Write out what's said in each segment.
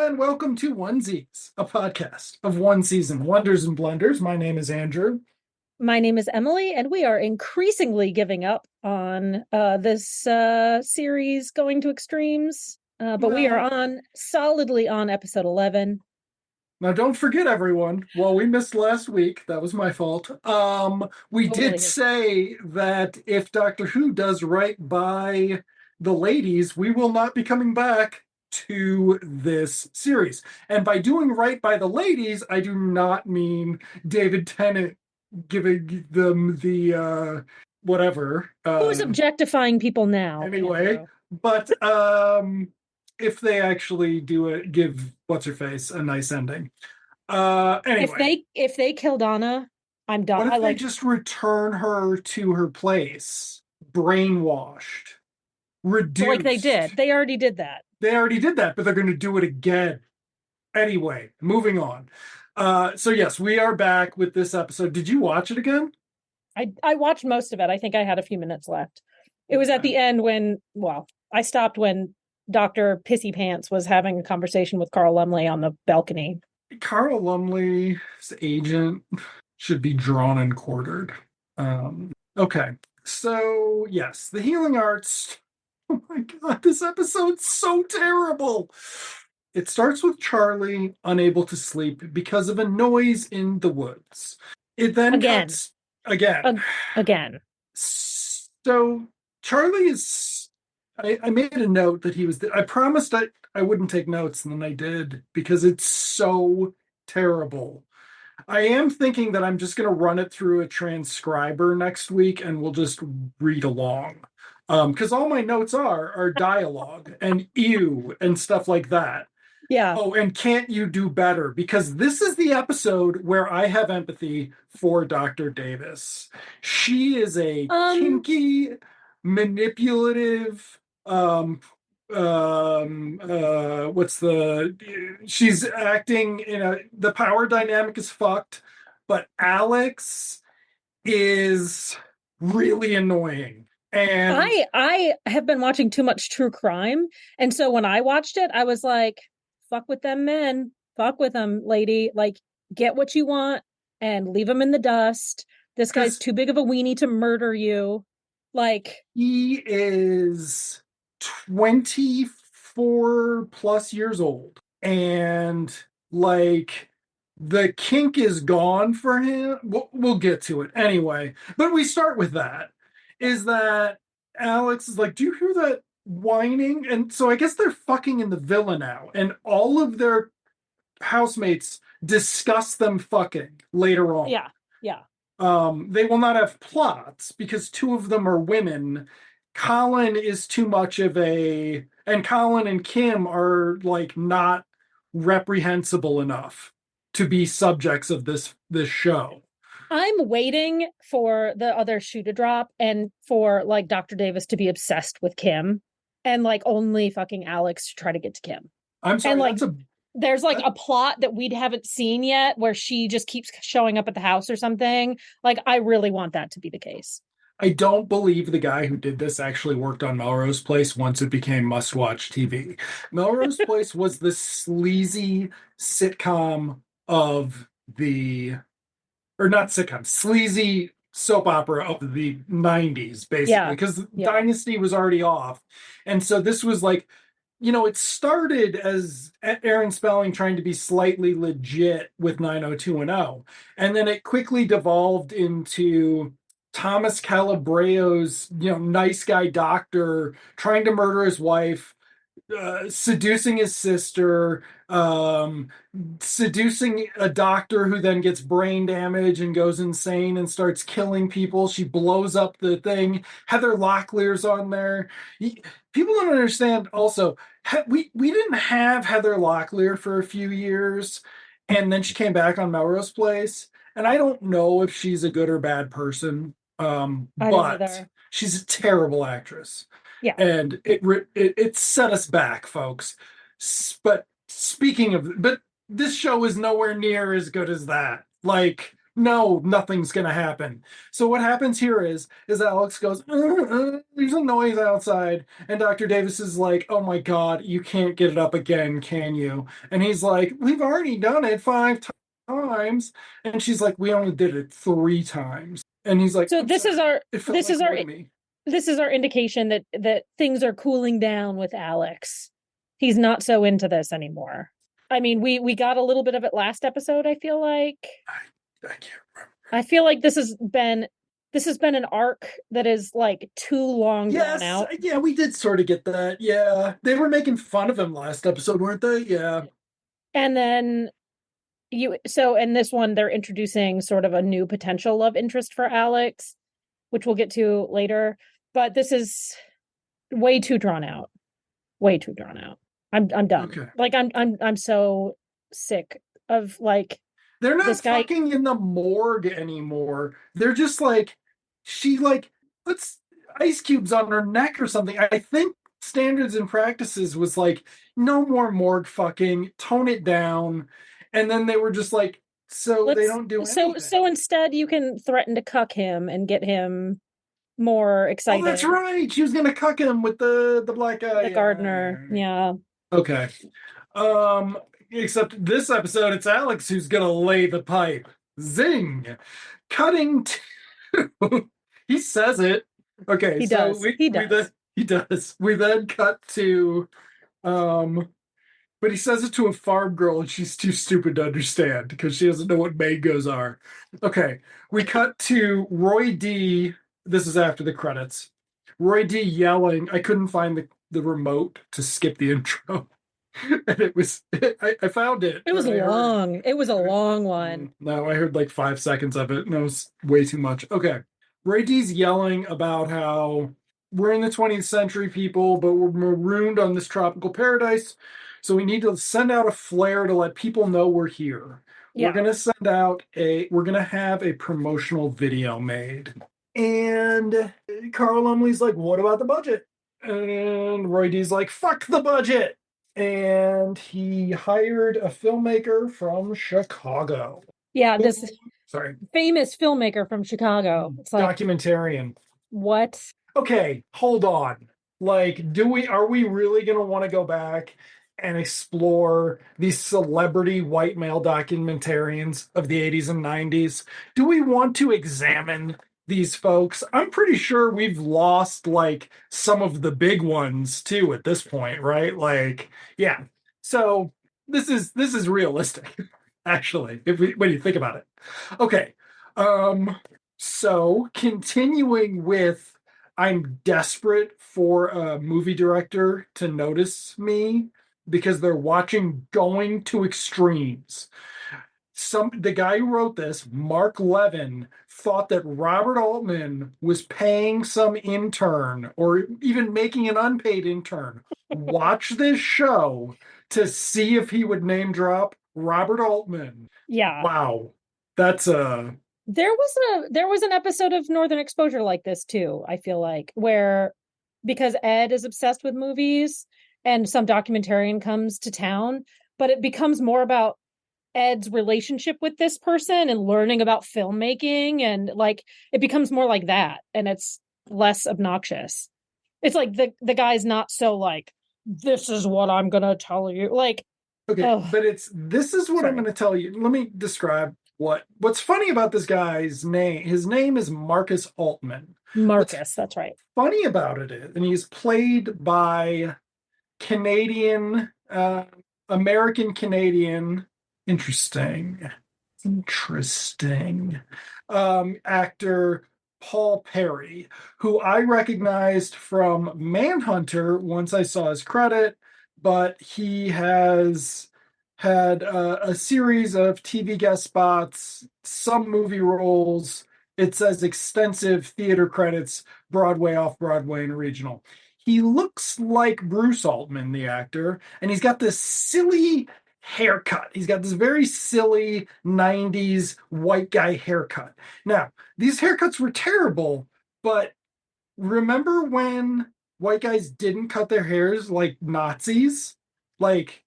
and welcome to Onesies, a podcast of one season wonders and blunders. My name is Andrew. My name is Emily, and we are increasingly giving up on this series going to extremes. But we are solidly on episode 11. Now, don't forget, everyone, while we missed last week, that was my fault. We did say that if Doctor Who does right by the ladies, we will not be coming back to this series. And by doing right by the ladies, I do not mean David Tennant giving them the whatever. Who's objectifying people now? Anyway, Andrew? but if they actually do it, give what's her face a nice ending. Anyway, if they killed Anna, I'm done. What if they just return her to her place, brainwashed, reduced? Like they did. They already did that. But they're going to do it again. Anyway, moving on. So yes, we are back with this episode. Did you watch it again? I watched most of it. I think I had a few minutes left. It was at the end when, I stopped when Dr. Pissy Pants was having a conversation with Carl Lumley on the balcony. Carl Lumley's agent should be drawn and quartered. Okay, so yes, the healing arts. Oh my god, this episode's so terrible. It starts with Charlie unable to sleep because of a noise in the woods. It then cuts again. So Charlie is. I made a note that he was. I promised I wouldn't take notes, and then I did because it's so terrible. I am thinking that I'm just going to run it through a transcriber next week, and we'll just read along. Because all my notes are dialogue and ew and stuff like that. Yeah. Oh, and can't you do better? Because this is the episode where I have empathy for Dr. Davis. She is a kinky, manipulative, she's acting the power dynamic is fucked, but Alex is really annoying. And I have been watching too much true crime, and so when I watched it, I was like, fuck with them men, fuck with them, lady, like get what you want and leave them in the dust. This guy's too big of a weenie to murder you. Like, he is 24 plus years old, and like the kink is gone for him. We'll get to it anyway, but we start with that is that Alex is like, do you hear that whining? And so I guess they're fucking in the villa now, and all of their housemates discuss them fucking later on. Yeah. They will not have plots because two of them are women. Colin is too much of and Colin and Kim are like not reprehensible enough to be subjects of this show. I'm waiting for the other shoe to drop and for like Dr. Davis to be obsessed with Kim and like only fucking Alex to try to get to Kim. I'm sorry, and like there's like a plot that we haven't seen yet where she just keeps showing up at the house or something. Like, I really want that to be the case. I don't believe the guy who did this actually worked on Melrose Place once it became must-watch TV. Melrose Place was the sleazy sitcom of sleazy soap opera of the 90s, basically, because Dynasty was already off. And so this was like, it started as Aaron Spelling trying to be slightly legit with 90210, and then it quickly devolved into Thomas Calabreo's, nice guy doctor trying to murder his wife, seducing his sister, seducing a doctor who then gets brain damage and goes insane and starts killing people. She blows up the thing. Heather Locklear's on there. People don't understand also, we didn't have Heather Locklear for a few years, and then she came back on Melrose Place, and I don't know if she's a good or bad person, but she's a terrible actress. Yeah. And it set us back, folks. But this show is nowhere near as good as that. Like, no, nothing's gonna happen. So what happens here is Alex goes, there's a noise outside, and Dr. Davis is like, oh my God, you can't get it up again, can you? And he's like, we've already done it times. And she's like, we only did it 3 times. And he's like, So I'm sorry. It felt this like is our more to me. this is our indication that things are cooling down with Alex. He's not so into this anymore. I mean, we got a little bit of it last episode, I feel like. I can't remember. I feel like this has been an arc that is like too long drawn Yes, out. yeah, we did sort of get that. Yeah. They were making fun of him last episode, weren't they? Yeah. And then in this one they're introducing sort of a new potential love interest for Alex, which we'll get to later. But this is way too drawn out. Way too drawn out. I'm done. Okay. Like I'm so sick of like They're not this guy. fucking in the morgue anymore. They're just like, she like puts ice cubes on her neck or something. I think standards and practices was like, no more morgue fucking, tone it down. And then they were just like, so they Let's don't do so anything. so instead you can threaten to cuck him and get him more Oh, that's excited. right. She was gonna cuck him with the black guy. The gardener. Yeah. Yeah. Okay. Um, except this episode, it's Alex who's gonna lay the pipe. Zing! Cutting to he says it. Okay, He so does. He we then does. he does. We then cut to um but he says it to a farm girl and she's too stupid to understand because she doesn't know what mangoes are. Okay, we cut to Roy D. This is after the credits. Roy D yelling. I couldn't find the remote to skip the intro. And it was I found it, It was but I heard long. It was a long one. no, I heard like 5 seconds of it, and it was way too much. Okay. Ray D's yelling about how we're in the 20th century, people, but we're marooned on this tropical paradise. So we need to send out a flare to let people know we're here. Yeah. We're gonna have a promotional video made. And Carl Lumley's like, what about the budget? And Roy D's like, fuck the budget. And he hired a filmmaker from Chicago. Yeah, this Sorry, famous filmmaker from Chicago. It's like, documentarian. what? Okay, hold on. Like, are we really going to want to go back and explore these celebrity white male documentarians of the 80s and 90s? Do we want to examine these folks? I'm pretty sure we've lost like some of the big ones too at this point, right? Like, yeah. So this is realistic, actually, when you think about it. Okay. So continuing with I'm desperate for a movie director to notice me because they're watching Going to Extremes. The guy who wrote this, Mark Levin, thought that Robert Altman was paying some intern or even making an unpaid intern watch this show to see if he would name drop Robert Altman. Yeah. Wow. That's a There was an episode of Northern Exposure like this too, I feel like, where because Ed is obsessed with movies and some documentarian comes to town, but it becomes more about Ed's relationship with this person and learning about filmmaking, and like it becomes more like that and it's less obnoxious. It's like the guy's not so like, this is what I'm gonna tell you. Like, okay, oh, but this is what I'm sorry. going to tell you. Let me describe what's funny about this guy's name. His name is Marcus Altman. What's Marcus, that's right. funny about it is, and he's played by Canadian, American Canadian. Interesting, interesting. Actor Paul Perry, who I recognized from Manhunter once I saw his credit, but he has had a series of TV guest spots, some movie roles. It says extensive theater credits, Broadway, off Broadway, and regional. He looks like Bruce Altman, the actor, and he's got this silly haircut. He's got this very silly 90s white guy haircut. Now, these haircuts were terrible, but remember when white guys didn't cut their hairs like Nazis? Like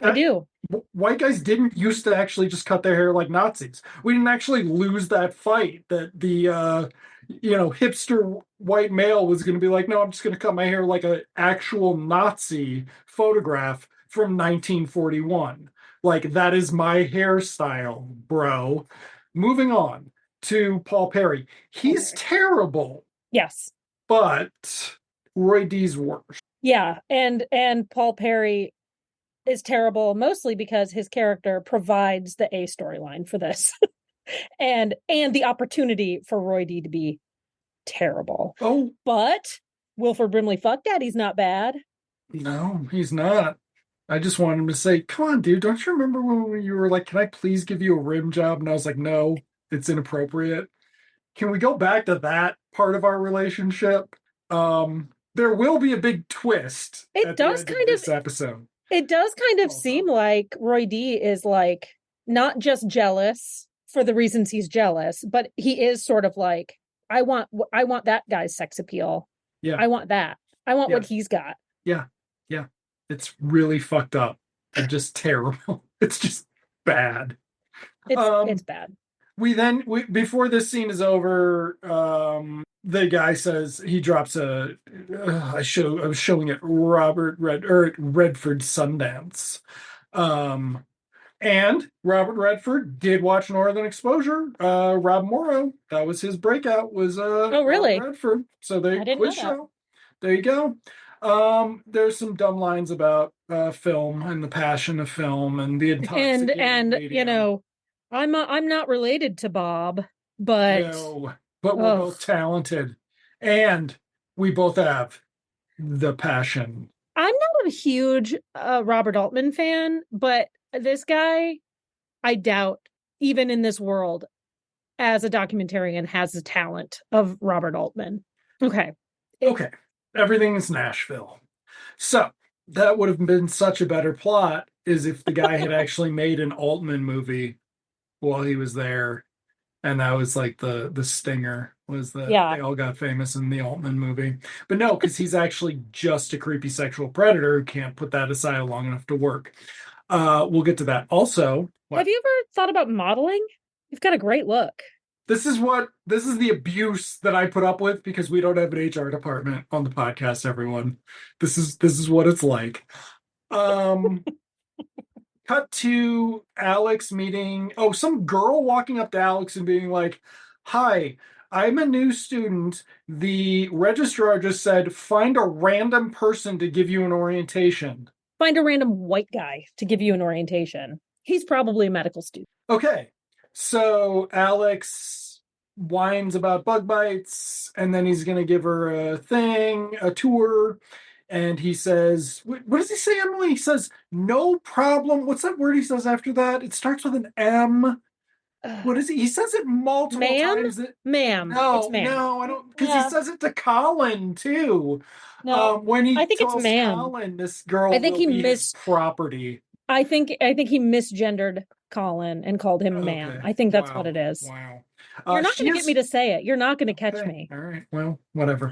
I That do. white guys didn't used to actually just cut their hair like Nazis. We didn't actually lose that fight that the hipster white male was going to be like, no, I'm just going to cut my hair like an actual Nazi photograph from 1941. Like that is my hairstyle, bro. Moving on to Paul Perry. He's Okay. terrible, Yes. but Roy D's worse. Yeah, and Paul Perry is terrible mostly because his character provides the A storyline for this. And the opportunity for Roy D to be terrible. Oh, But Wilford Brimley Fuck Daddy's not bad. no, he's not. I just wanted him to say, come on, dude, don't you remember when you were like, can I please give you a rim job? And I was like, no, it's inappropriate. Can we go back to that part of our relationship? There will be a big twist It at the does end of kind of this episode. it does kind of seem Also, like Roy D is like not just jealous for the reasons he's jealous, but he is sort of like, I want that guy's sex appeal. yeah, I want that. I want yeah, what he's got. yeah, yeah. It's really fucked up and just terrible. It's just bad. It's Um, bad. we before this scene is over, the guy says he drops a I was showing it Redford Sundance. Um and Robert Redford did watch Northern Exposure. Rob Morrow, that was his breakout, was Oh, Robert really? Redford. So they I didn't know quiz that. show. There you go. There's some dumb lines about film and the passion of film and the intoxicating And medium. I'm not related to Bob, but No, but we're oh, both talented and we both have the passion. I'm not a huge Robert Altman fan, but this guy, I doubt, even in this world, as a documentarian, has the talent of Robert Altman. Okay. It, Okay, everything is Nashville. So that would have been such a better plot is if the guy had actually made an Altman movie while he was there, and that was like the stinger was that yeah. they all got famous in the Altman movie. But no, because he's actually just a creepy sexual predator who can't put that aside long enough to work. We'll get to that. Also, Have what? you ever thought about modeling? You've got a great look. This is the abuse that I put up with because we don't have an HR department on the podcast, everyone. This is what it's like. Um Cut to Alex meeting, some girl walking up to Alex and being like, hi, I'm a new student. The registrar just said find a random person to give you an orientation. Find a random white guy to give you an orientation. He's probably a medical student. Okay. So Alex whines about bug bites, and then he's going to give her a tour. And he says, what does he say, Emily? He says, no problem. What's that word he says after that? It starts with an M. What is he? He says it multiple Ma'am? times. Ma'am. It's No, ma'am. no, I don't, because he Yeah. says it to Colin too. No. When he I think it's tells ma'am. Colin this I girl think will he be his mis property. I think he misgendered Colin and called him ma'am. Okay. I think that's what Wow. it is. Wow. You're not She going to get me is to say it. You're not going to catch okay. me. All right. Well, whatever.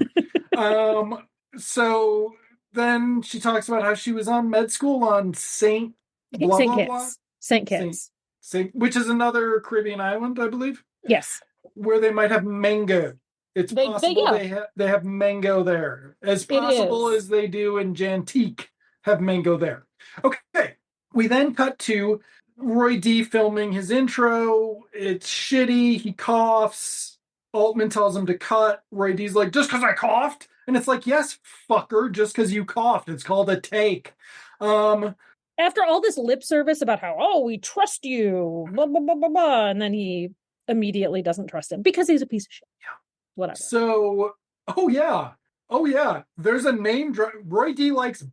Um, so then she talks about how she was on med school on Saint blah Saint blah blah. Kitts. Saint Saint Kitts. Saint, which is another Caribbean island, I believe, Yes. where they might have mango. It's possible Yeah, they have mango there. As it possible is. as they do in Jantique have mango there. Okay. We then cut to Roy D filming his intro. It's shitty. He coughs. Altman tells him to cut. Roy D's like, just because I coughed? And it's like, yes, fucker, just because you coughed. It's called a take. Um, After all this lip service about how, oh, we trust you, blah, blah, blah, blah, blah. And then he immediately doesn't trust him because he's a piece of shit. Whatever. so, oh yeah. Oh yeah. There's a name. Roy D likes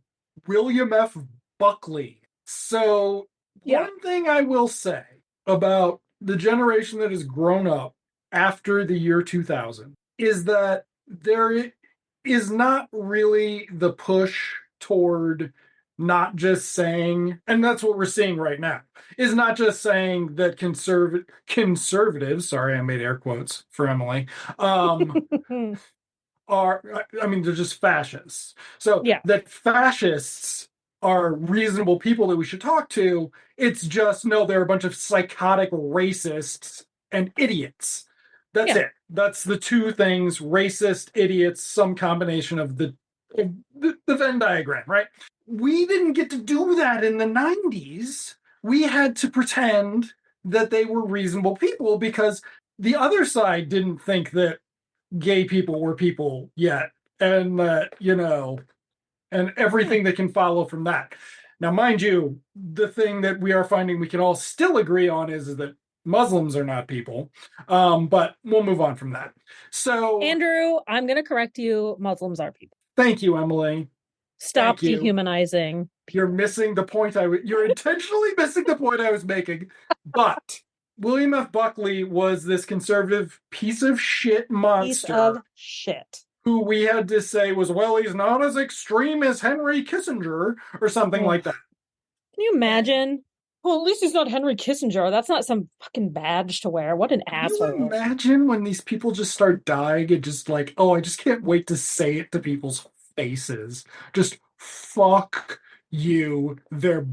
William F. Buckley. So, Yeah. one thing I will say about the generation that has grown up after the year 2000 is that there is not really the push toward not just saying, and that's what we're seeing right now, is not just saying that conservatives, sorry, I made air quotes for Emily, are, I mean, they're just fascists. So Yeah. that fascists are reasonable people that we should talk to. It's just, no, they're a bunch of psychotic racists and idiots. That's it. That's the two things: racist, idiots, some combination of the Venn diagram, right? We didn't get to do that in the 90s. We had to pretend that they were reasonable people because the other side didn't think that gay people were people yet. And that, and everything that can follow from that. Now, mind you, the thing that we are finding we can all still agree on is that Muslims are not people. But we'll move on from that. So, Andrew, I'm going to correct you. Muslims are people. thank you, Emily. Stop Thank you. dehumanizing people. You're missing the point. You're intentionally missing the point I was making. But William F. Buckley was this conservative piece of shit monster. Piece of shit. Who we had to say was, well, he's not as extreme as Henry Kissinger or something like that. Can you imagine? Well, at least he's not Henry Kissinger. That's not some fucking badge to wear. What an asshole. Can you imagine when these people just start dying and just like, oh, I just can't wait to say it to people's faces. Just fuck you. They're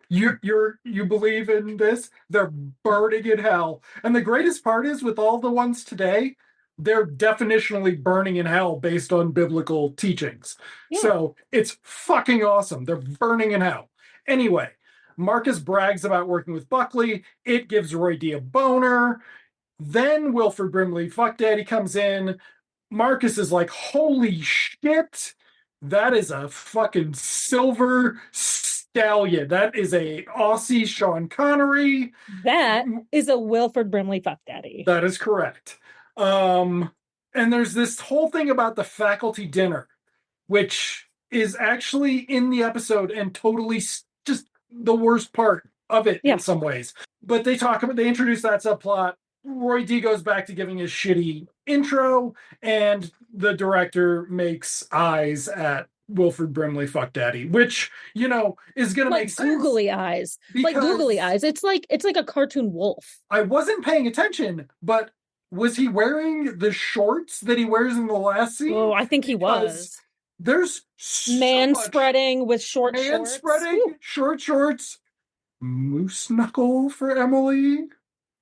you believe in this? They're burning in hell. And the greatest part is with all the ones today, they're definitionally burning in hell based on biblical teachings. Yeah. So it's fucking awesome. They're burning in hell. Anyway, Marcus brags about working with Buckley. It gives Roy D a boner. Then Wilford Brimley, fuck daddy, comes in. Marcus is like, holy shit, that is a fucking silver stallion. That is a Aussie Sean Connery. That is a Wilford Brimley fuck daddy. That is correct. And there's this whole thing about the faculty dinner, which is actually in the episode and totally just the worst part of it in some ways. But they introduce that subplot. Roy D goes back to giving his shitty intro, and the director makes eyes at Wilford Brimley fuck daddy, which is gonna make sense. Googly eyes. Like googly eyes. It's like a cartoon wolf. I wasn't paying attention, but was he wearing the shorts that he wears in the last scene? Oh, I think he was. There's man spreading with short shorts. Man spreading, short shorts. Moose knuckle for Emily.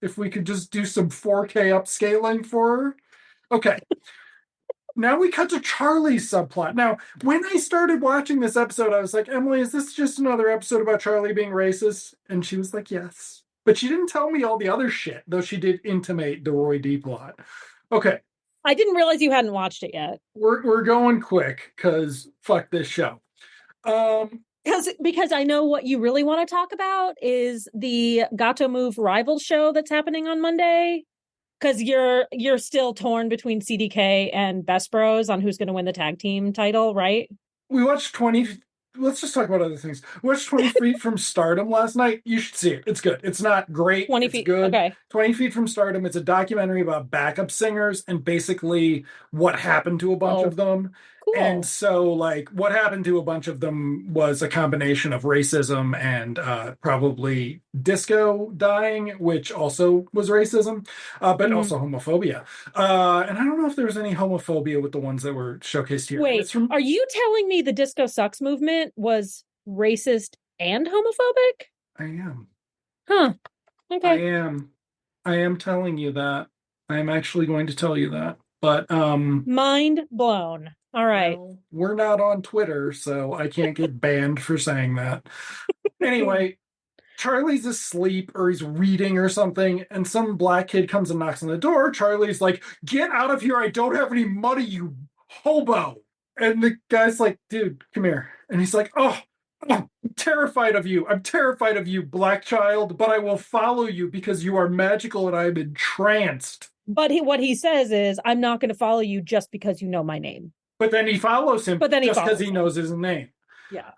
If we could just do some 4K upscaling for her. Okay. Now we cut to Charlie's subplot. Now, when I started watching this episode, I was like, Emily, is this just another episode about Charlie being racist? And she was like, yes. But she didn't tell me all the other shit, though she did intimate the Roy D plot. Okay. I didn't realize you hadn't watched it yet. We're going quick, because fuck this show. Because I know what you really want to talk about is the Gato Move rival show that's happening on Monday. Because you're still torn between CDK and Best Bros on who's going to win the tag team title, right? We watched 20. Let's just talk about other things. We watched 20 Feet from Stardom last night. You should see it. It's good. It's not great. 20 it's feet. Good. Okay. 20 Feet from Stardom. It's a documentary about backup singers and basically what happened to a bunch of them. Cool. And so, what happened to a bunch of them was a combination of racism and probably disco dying, which also was racism, but also homophobia. And I don't know if there was any homophobia with the ones that were showcased here. Wait, are you telling me the Disco Sucks movement was racist and homophobic? I am. Huh. Okay. I am telling you that. I am actually going to tell you that. But mind blown. All right. Well, we're not on Twitter, so I can't get banned for saying that. Anyway, Charlie's asleep or he's reading or something, and some black kid comes and knocks on the door. Charlie's like, get out of here. I don't have any money, you hobo. And the guy's like, dude, come here. And he's like, oh, I'm terrified of you. I'm terrified of you, black child, but I will follow you because you are magical and I'm entranced. But what he says is, I'm not going to follow you just because you know my name. But then he follows him just because he knows his name. Yeah.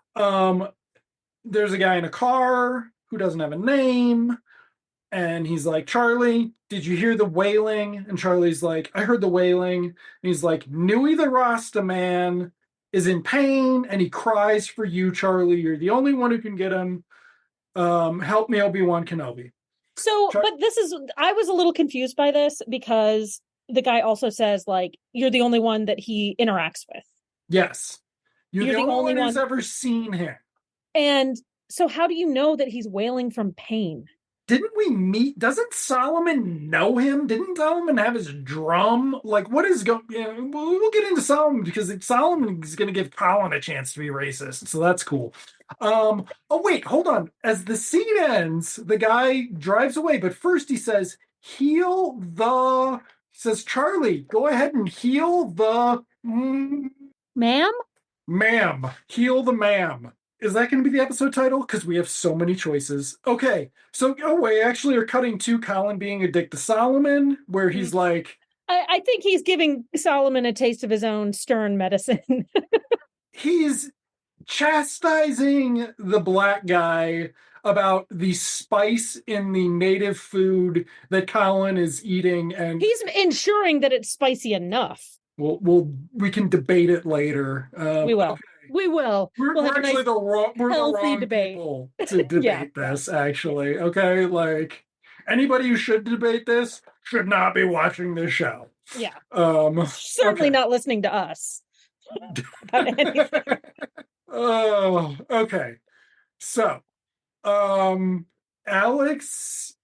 There's a guy in a car who doesn't have a name. And he's like, Charlie, did you hear the wailing? And Charlie's like, I heard the wailing. And he's like, Nui the Rasta man is in pain and he cries for you, Charlie. You're the only one who can get him. Help me, Obi-Wan Kenobi. So, but I was a little confused by this because the guy also says, you're the only one that he interacts with. Yes. You're the You're the only only one who's one. ever seen him. And so how do you know that he's wailing from pain? Didn't we meet? Doesn't Solomon know him? Didn't Solomon have his drum? Like, what is going? Yeah, we'll get into Solomon because Solomon is going to give Colin a chance to be racist, so that's cool. Oh wait, hold on. As the scene ends, the guy drives away, but first he says, "Heal the." He says, "Charlie, go ahead and heal the Ma'am? ma'am. Heal the ma'am." Is that going to be the episode title? Because we have so many choices. Okay, so we actually are cutting to Colin being a dick to Solomon, where he's like, I think he's giving Solomon a taste of his own stern medicine. he's chastising the black guy about the spice in the native food that Colin is eating, and He's ensuring that it's spicy enough. we can debate it later. We will. Okay. We will. We'll have We're a actually nice, the healthy wrong debate. people to Yeah. debate this, actually. Okay, like anybody who should debate this should not be watching this show. Yeah. Okay. Certainly not listening to us about anything. Oh, okay. So, Alex,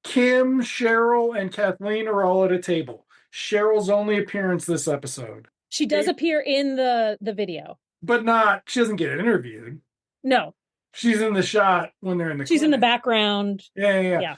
Kim, Cheryl, and Kathleen are all at a table. Cheryl's only appearance this episode. She does appear in the video. But she doesn't get interviewed. No. She's in the shot when they're in the She's clinic. in the background. Yeah.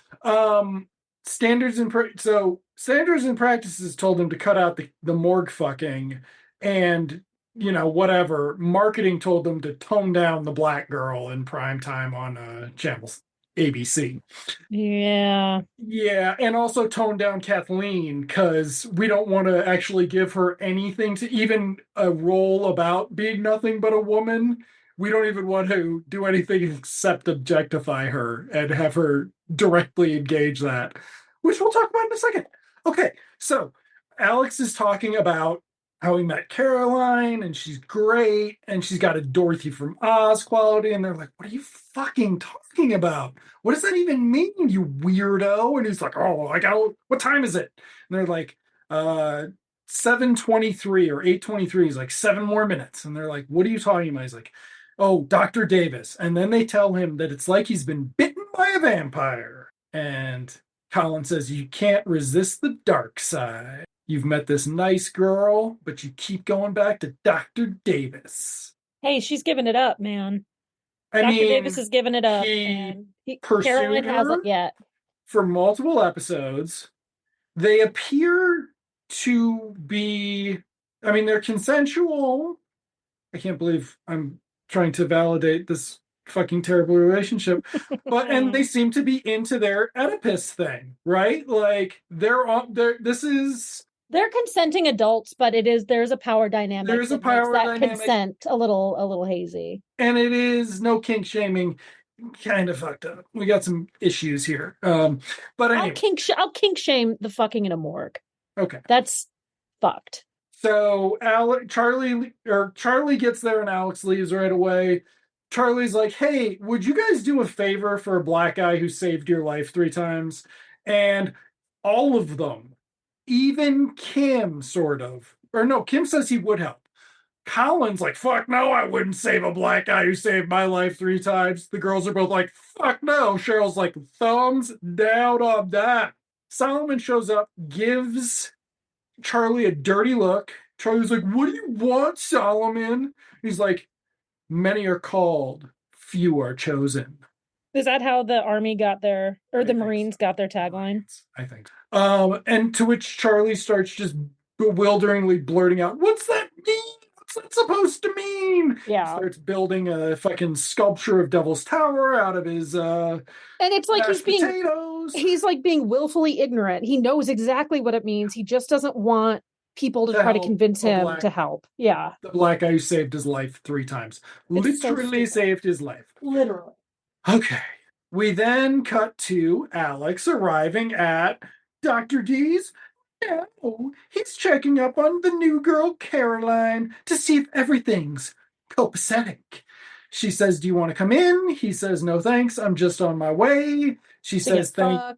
Standards and practices told them to cut out the morgue fucking, and whatever. Marketing told them to tone down the black girl in prime time on channel ABC. Yeah. Yeah, and also tone down Kathleen because we don't want to actually give her anything to even a role about being nothing but a woman. We don't even want to do anything except objectify her and have her directly engage that, which we'll talk about in a second. Okay, so Alex is talking about how he met Caroline and she's great and she's got a Dorothy from Oz quality, and they're like, what are you fucking talking about? What does that even mean, you weirdo? And he's like, oh, what time is it? And they're like, 7:23 or 8:23. He's like, 7 more minutes. And they're like, what are you talking about? He's like, oh, Dr. Davis. And then they tell him that it's like he's been bitten by a vampire. And Colin says, you can't resist the dark side. You've met this nice girl, but you keep going back to Dr. Davis. Hey, she's giving it up, man. Dr. Davis is giving it up, and Caroline hasn't yet. For multiple episodes. They appear to be, they're consensual. I can't believe I'm trying to validate this fucking terrible relationship, and they seem to be into their Oedipus thing, right? Like they're consenting adults, but there's a power dynamic. There's a power dynamic. Consent a little hazy, and it is no kink shaming. Kind of fucked up. We got some issues here. But anyway, I'll kink shame the fucking in a morgue. Okay, that's fucked. So Charlie gets there and Alex leaves right away. Charlie's like, hey, would you guys do a favor for a black guy who saved your life 3 times? And all of them, even Kim, sort of, or no, Kim says he would help. Colin's like, fuck no, I wouldn't save a black guy who saved my life 3 times. The girls are both like, fuck no. Cheryl's like, thumbs down on that. Solomon shows up, gives Charlie a dirty look. Charlie's like, what do you want, Solomon? He's like, many are called, few are chosen. Is that how the army got their, or the Marines got their tagline? I think. And to which Charlie starts just bewilderingly blurting out, what's that mean? What's that supposed to mean? Yeah. He starts building a fucking sculpture of Devil's Tower out of his and it's like he's like being willfully ignorant. He knows exactly what it means. He just doesn't want people to try to convince him to help. Yeah. The black guy who saved his life 3 times. Literally saved his life. Literally. Okay. We then cut to Alex arriving at Dr. D's. No, he's checking up on the new girl, Caroline, to see if everything's copacetic. She says, do you want to come in? He says, no thanks, I'm just on my way. She says, to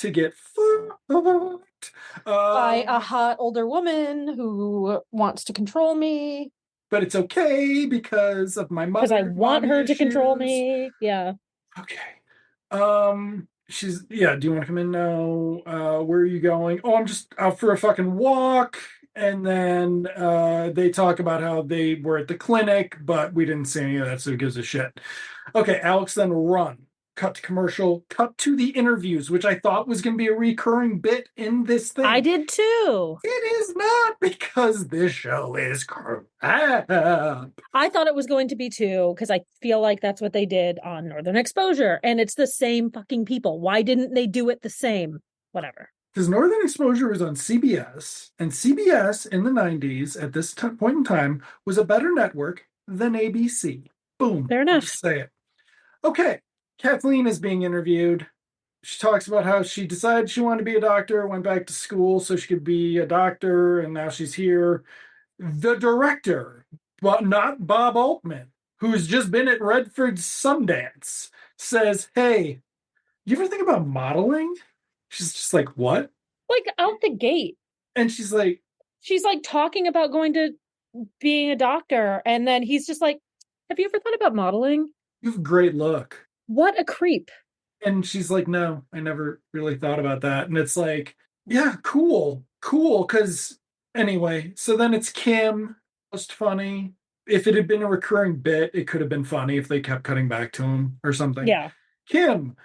get fucked. By a hot older woman who wants to control me. but it's okay because of my Because I mother, want mommy her to control issues. me. Yeah. Okay. She's yeah, do you want to come in now? Where are you going? Oh, I'm just out for a fucking walk. And then they talk about how they were at the clinic, but we didn't see any of that, so who gives a shit? Okay, Alex then run. Cut to commercial, cut to the interviews, which I thought was going to be a recurring bit in this I thing. did too. It is not because this show is crap. I thought it was going to be too, because I feel like that's what they did on Northern Exposure. And it's the same fucking people. Why didn't they do it the same? Whatever. Because Northern Exposure was on CBS, and CBS in the 90s at this point in time was a better network than ABC. Boom. Fair I'll enough. just say it. Okay. Kathleen is being interviewed. She talks about how she decided she wanted to be a doctor, went back to school so she could be a doctor, and now she's here. The director, but not Bob Altman, who's just been at Redford's Sundance, says, "Hey, you ever think about modeling?" She's just like, "What?" Like out the gate. And she's like, She's like talking about going to being a doctor. And then he's just like, have you ever thought about modeling? "You have a great look." What a creep. And she's like, "No, I never really thought about that." And it's like, yeah, cool, cool. Because anyway, so then it's Kim, most funny. If it had been a recurring bit, it could have been funny if they kept cutting back to him or something. Yeah. Kim,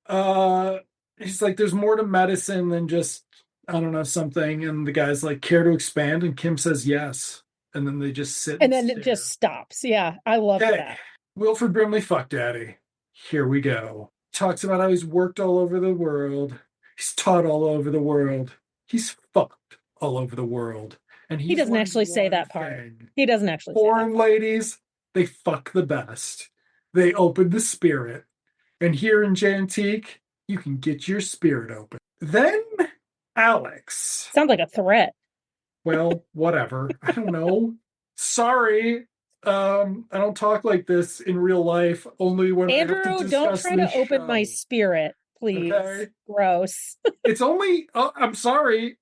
uh, he's like, "There's more to medicine than just, I don't know, something." And the guy's like, "Care to expand?" And Kim says yes. And then they just sit And and then it just stare. stops. Yeah. I loved Okay, that. Wilford Brimley, fuck daddy. Here we go. Talks about how he's worked all over the world. He's taught all over the world. He's fucked all over the world. And He he's doesn't learned actually say one that part. thing. He doesn't actually say that Foreign part. ladies, they fuck the best. They open the spirit. And here in Jantique, you can get your spirit open. Then Alex. Sounds like a threat. Well, whatever. I don't know. Sorry. I don't talk like this in real life, only when I have to Andrew, don't discuss try this to open my show. spirit, please. Okay. Gross. It's only, I'm sorry.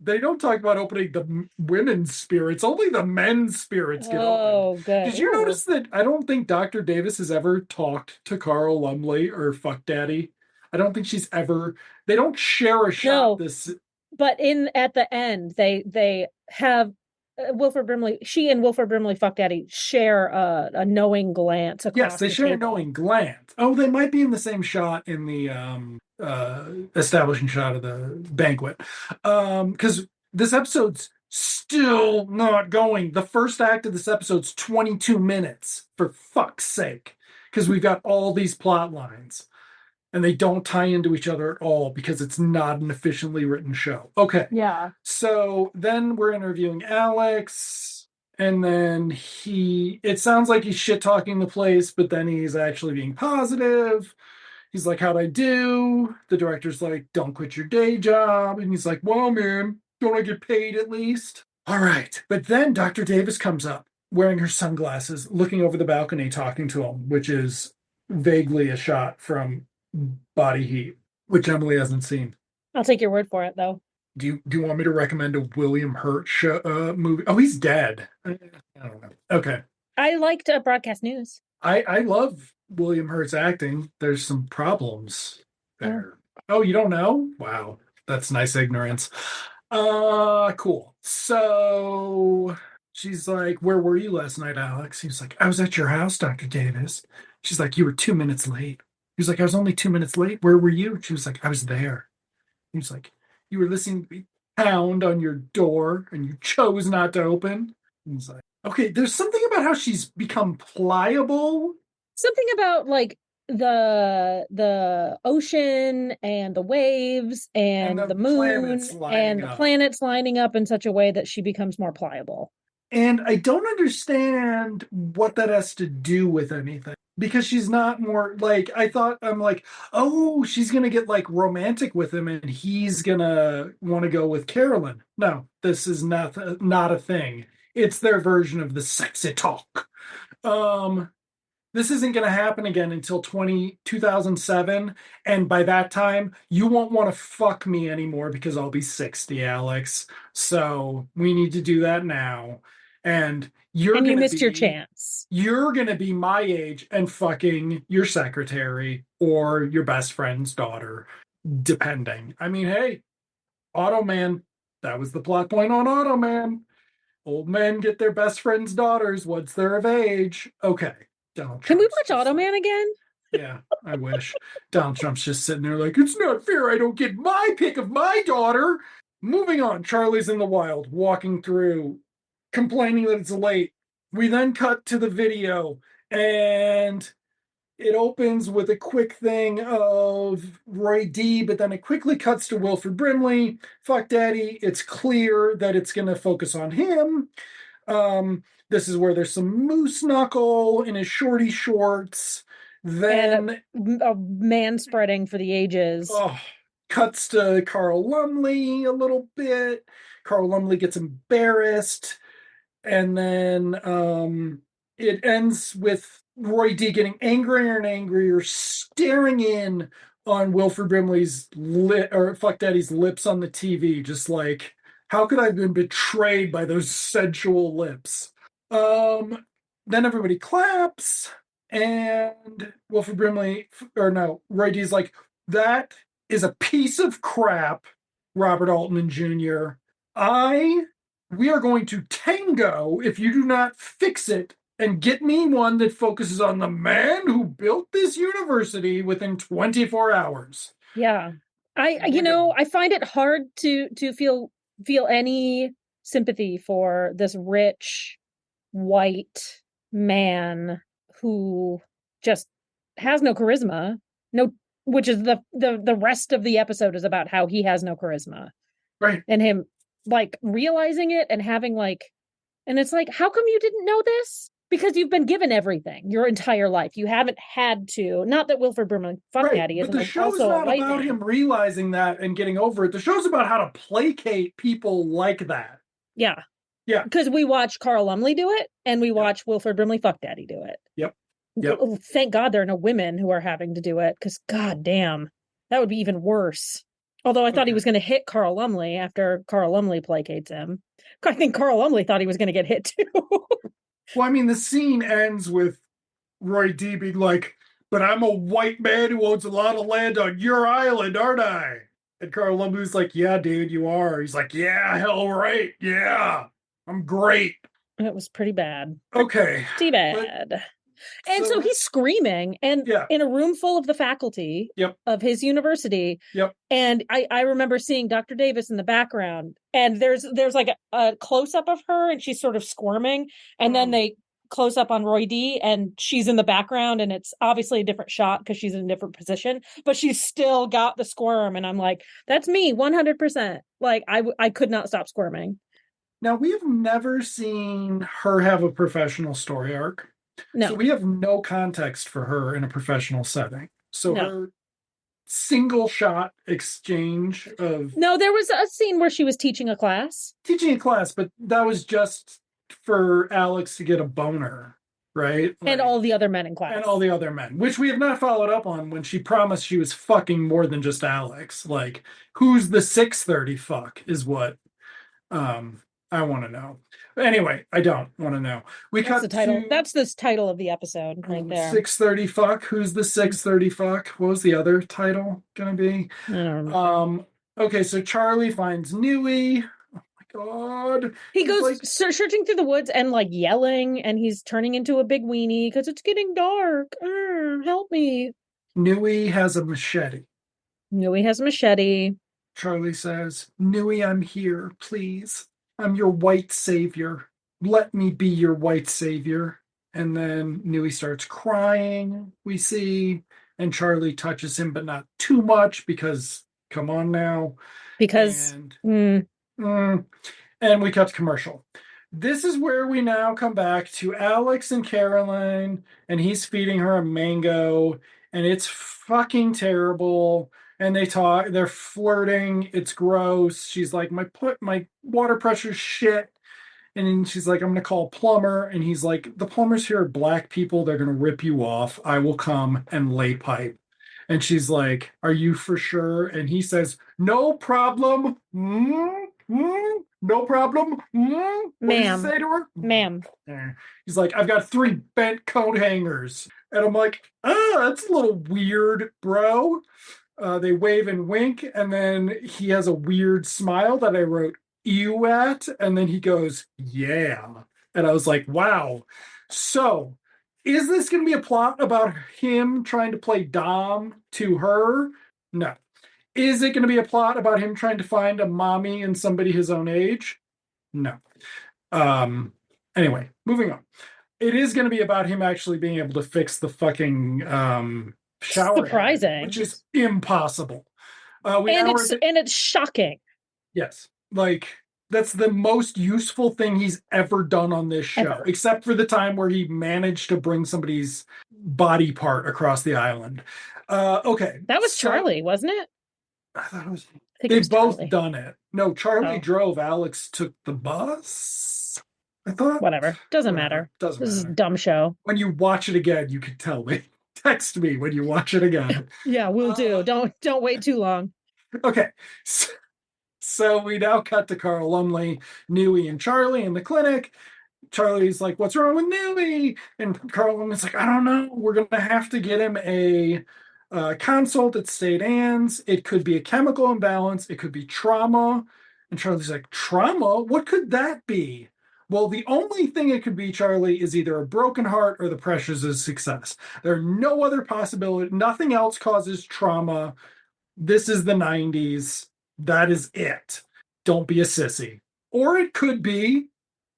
They don't talk about opening the women's spirits. Only the men's spirits get opened. Oh, good. Did you Ooh. notice that I don't think Dr. Davis has ever talked to Carl Lumley or Fuck Daddy? I don't think she's ever, they don't share a shot No, this. but in at the end, they have Wilford Brimley. She and Wilford Brimley, fuck daddy, share a knowing glance Yes, across they the share a table. knowing glance. Oh, they might be in the same shot in the establishing shot of the banquet. Because this episode's still not going. The first act of this episode's 22 minutes, for fuck's sake. Because we've got all these plot lines and they don't tie into each other at all because it's not an efficiently written show. Okay. Yeah. So then we're interviewing Alex, and then it sounds like he's shit talking the place, but then he's actually being positive. He's like, "How'd I do?" The director's like, "Don't quit your day job." And he's like, "Well, man, don't I get paid at least?" All right. But then Dr. Davis comes up wearing her sunglasses, looking over the balcony, talking to him, which is vaguely a shot from Body Heat, which Emily hasn't seen. I'll take your word for it, though. Do you want me to recommend a William Hurt movie? Oh, he's dead. I don't know. Okay. I liked broadcast news. I love William Hurt's acting. There's some problems Oh. there. Oh, you don't know? Wow. That's nice ignorance. Cool. So she's like, "Where were you last night, Alex?" He's like, "I was at your house, Dr. Davis." She's like, "You were 2 minutes late." He was like, "I was only 2 minutes late. Where were you?" She was like, "I was there." He was like, "You were listening to me pound on your door and you chose not to open." He's like, "Okay, there's something about how she's become pliable." Something about like the ocean and the waves And and the the planets moon lining and the up. planets lining up in such a way that she becomes more pliable. And I don't understand what that has to do with anything. Because she's not more like, I thought, I'm like, oh, she's going to get like romantic with him and he's going to want to go with Carolyn. No, this is not a thing. It's their version of the sexy talk. Um, this isn't going to happen again until 2007. And by that time, you won't want to fuck me anymore because I'll be 60, Alex. So we need to do that now. And You're And you gonna missed your be chance. you're gonna be my age and fucking your secretary or your best friend's daughter, depending. I mean, hey, Automan. That was the plot point on Automan. Old men get their best friend's daughters once they're of age. Okay. Donald Can we Trump's watch just like, Automan again? yeah, I wish. Donald Trump's just sitting there like, it's not fair. I don't get my pick of my daughter. Moving on, Charlie's in the wild, walking through, complaining that it's late. We then cut to the video, and it opens with a quick thing of Roy D, but then it quickly cuts to Wilford Brimley. Fuck Daddy. It's clear that it's going to focus on him. This is where there's some moose knuckle in his shorty shorts. Then And a man spreading for the ages. cuts to Carl Lumley a little bit. Carl Lumley gets embarrassed. And then it ends with Roy D getting angrier and angrier, staring in on Wilford Brimley's or Fuck Daddy's lips on the TV, just like, how could I have been betrayed by those sensual lips? Then everybody claps, and Wilford Brimley, or no, Roy D's like, that is a piece of crap, Robert Altman Jr. We are going to tango if you do not fix it and get me one that focuses on the man who built this university within 24 hours. Yeah. I find it hard to feel any sympathy for this rich white man who just has no charisma. No, which is the rest of the episode is about how he has no charisma. Right. And him like realizing it and having like, and it's like, how come you didn't know this? Because you've been given everything your entire life. You haven't had to. Not that Wilford Brimley Fuck Daddy But the isn't show's also a not white about man. him realizing that and getting over it. The show's about how to placate people like that. Yeah. Yeah. Because we watch Carl Lumley do it and we watch Wilford Brimley Fuck Daddy do it. Yep. Thank God there are no women who are having to do it, because god damn, that would be even worse. Although I thought he was going to hit Carl Lumley after Carl Lumley placates him. I think Carl Lumley thought he was going to get hit too. Well, I mean, the scene ends with Roy D being like, but I'm a white man who owns a lot of land on your island, aren't I? And Carl Lumley's like, yeah, dude, you are. He's like, yeah, hell right. Yeah, I'm great. It was pretty bad. Okay. Pretty bad. And so he's screaming and in a room full of the faculty of his university. And I remember seeing Dr. Davis in the background, and there's like a close-up of her and she's sort of squirming, and then they close up on Roy D and she's in the background, and it's obviously a different shot because she's in a different position, but she's still got the squirm, and I'm like, that's me 100%. Like I could not stop squirming. Now, we have never seen her have a professional story arc. No. So we have no context for her in a professional setting. So her single shot exchange of... No, there was a scene where she was teaching a class. But that was just for Alex to get a boner, right? Like, and all the other men in class. And all the other men, which we have not followed up on when she promised she was fucking more than just Alex. Like, who's the 630 fuck is what I want to know. Anyway, I don't want to know. That's the title. That's the title of the episode right there. 630 fuck. Who's the 630 fuck? What was the other title gonna be? I don't remember. Okay, so Charlie finds Nui. Oh my god. He goes like, searching through the woods and like yelling, and he's turning into a big weenie because it's getting dark. Help me. Nui has a machete. Charlie says, Nui, I'm here, please. I'm your white savior. Let me be your white savior. And then Nui starts crying, we see, and Charlie touches him, but not too much because, come on now. Because... And we cut to commercial. This is where we now come back to Alex and Caroline, and he's feeding her a mango, and it's fucking terrible. And they're flirting. It's gross. She's like, my water pressure's shit. And then she's like, I'm going to call a plumber. And he's like, the plumbers here are black people. They're going to rip you off. I will come and lay pipe. And she's like, are you for sure? And he says, no problem. No problem. What does he Ma'am. say to her? Ma'am. He's like, I've got 3 bent coat hangers. And I'm like, that's a little weird, bro. They wave and wink, and then he has a weird smile that I wrote ew at, and then he goes, yeah. And I was like, wow. So, is this going to be a plot about him trying to play Dom to her? No. Is it going to be a plot about him trying to find a mommy and somebody his own age? No. Um, anyway, moving on. It is going to be about him actually being able to fix the fucking shower head, Surprising. which is impossible. We And now it's are and it's shocking. yes, like that's the most useful thing he's ever done on this show, Ever. except for the time where he managed to bring somebody's body part across the island. Okay, That was so Charlie, wasn't it? I thought it was. I think it They've was both Charlie. done it. No, Charlie Oh, drove. Alex took the bus. I thought. whatever. Doesn't Whatever. matter. Doesn't This is a matter. dumb show. When you watch it again, you can tell me. Text me when you watch it again. Yeah, we'll do. Don't wait too long. Okay. So we now cut to Carl Lumley, Newey, and Charlie in the clinic. Charlie's like, what's wrong with Newey? And Carl Lumley's like, I don't know. We're going to have to get him a consult at State Ann's. It could be a chemical imbalance. It could be trauma. And Charlie's like, trauma? What could that be? Well, the only thing it could be, Charlie, is either a broken heart or the pressures of success. There are no other possibility. Nothing else causes trauma. This is the 90s. That is it. Don't be a sissy. Or it could be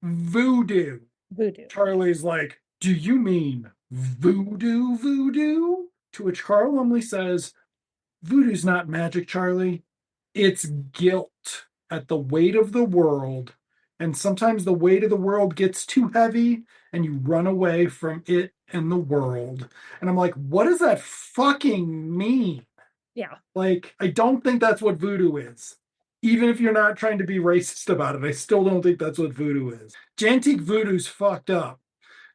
voodoo. Voodoo. Charlie's like, do you mean voodoo voodoo? To which Carl Lumley says, voodoo's not magic, Charlie. It's guilt at the weight of the world. And sometimes the weight of the world gets too heavy and you run away from it and the world. And I'm like, what does that fucking mean? Yeah. Like, I don't think that's what voodoo is. Even if you're not trying to be racist about it, I still don't think that's what voodoo is. Jantique voodoo's fucked up.